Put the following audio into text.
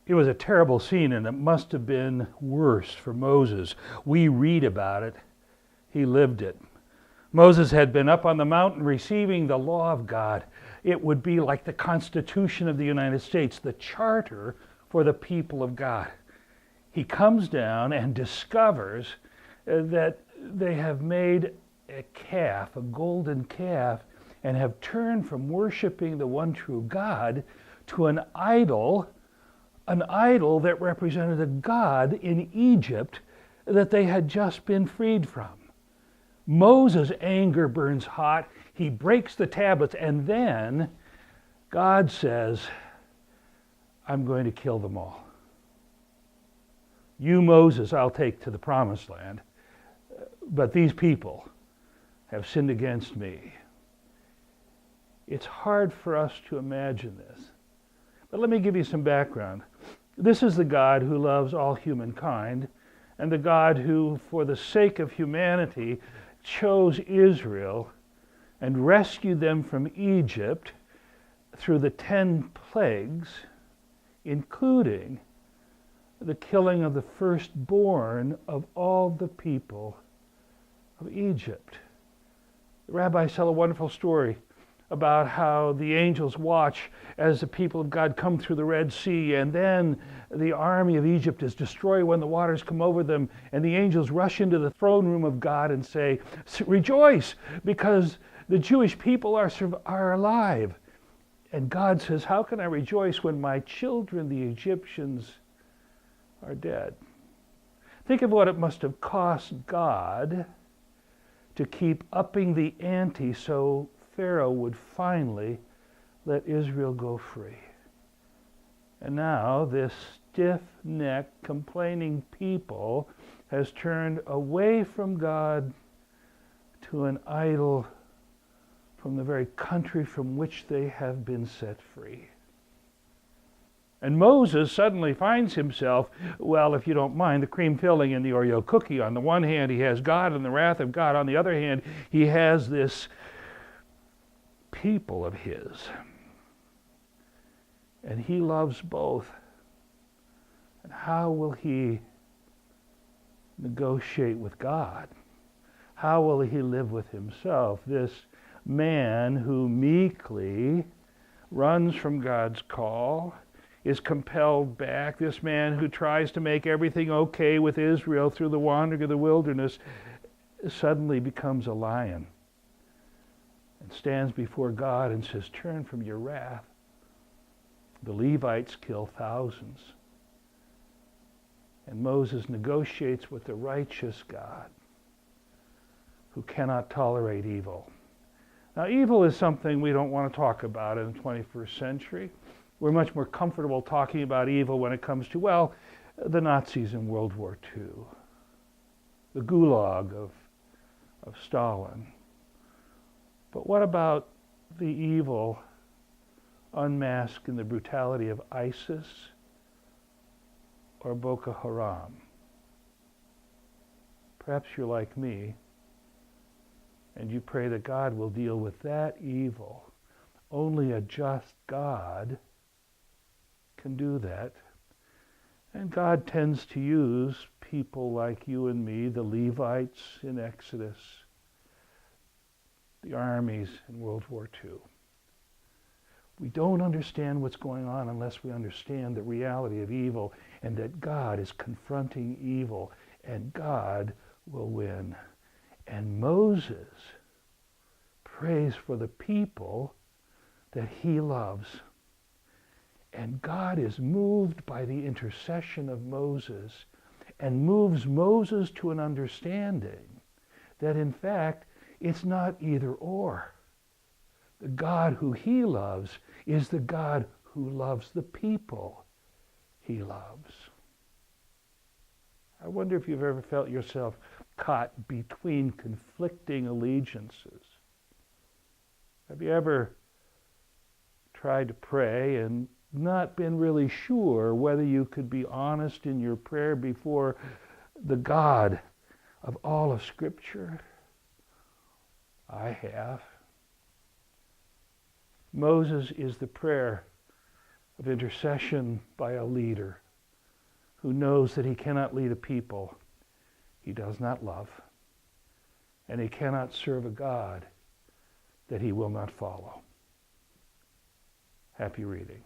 It was a terrible scene, and it must have been worse for Moses. We read about it. He lived it. Moses had been up on the mountain receiving the law of God. It would be like the Constitution of the United States, the charter for the people of God. He comes down and discovers that they have made a calf, a golden calf, and have turned from worshiping the one true God to an idol that represented a god in Egypt that they had just been freed from. Moses' anger burns hot. He breaks the tablets, and then God says, I'm going to kill them all. You, Moses, I'll take to the promised land, but these people have sinned against me. It's hard for us to imagine this. But let me give you some background. This is the God who loves all humankind, and the God who, for the sake of humanity, chose Israel and rescued them from Egypt through the 10 plagues, including the killing of the firstborn of all the people of Egypt. The rabbis tell a wonderful story about how the angels watch as the people of God come through the Red Sea, and then the army of Egypt is destroyed when the waters come over them, and the angels rush into the throne room of God and say, rejoice, because the Jewish people are alive. And God says, how can I rejoice when my children, the Egyptians, are dead? Think of what it must have cost God to keep upping the ante so Pharaoh would finally let Israel go free. And now this stiff-necked, complaining people has turned away from God to an idol from the very country from which they have been set free. And Moses suddenly finds himself, well, if you don't mind, the cream filling in the Oreo cookie. On the one hand, he has God and the wrath of God. On the other hand, he has this people of his. And he loves both. And how will he negotiate with God? How will he live with himself? This man who meekly runs from God's call, is compelled back. This man who tries to make everything okay with Israel through the wandering of the wilderness suddenly becomes a lion and stands before God and says, turn from your wrath. The Levites kill thousands. And Moses negotiates with the righteous God who cannot tolerate evil. Now, evil is something we don't want to talk about in the 21st century. We're much more comfortable talking about evil when it comes to, well, the Nazis in World War II, the Gulag of Stalin. But what about the evil unmasked in the brutality of ISIS or Boko Haram? Perhaps you're like me, and you pray that God will deal with that evil. Only a just God can do that. And God tends to use people like you and me, the Levites in Exodus, the armies in World War II. We don't understand what's going on unless we understand the reality of evil and that God is confronting evil and God will win. And Moses prays for the people that he loves. And God is moved by the intercession of Moses and moves Moses to an understanding that in fact it's not either or. The God who he loves is the God who loves the people he loves. I wonder if you've ever felt yourself caught between conflicting allegiances. Have you ever tried to pray and not been really sure whether you could be honest in your prayer before the God of all of Scripture? I have. Moses is the prayer of intercession by a leader who knows that he cannot lead a people he does not love, and he cannot serve a God that he will not follow. Happy reading.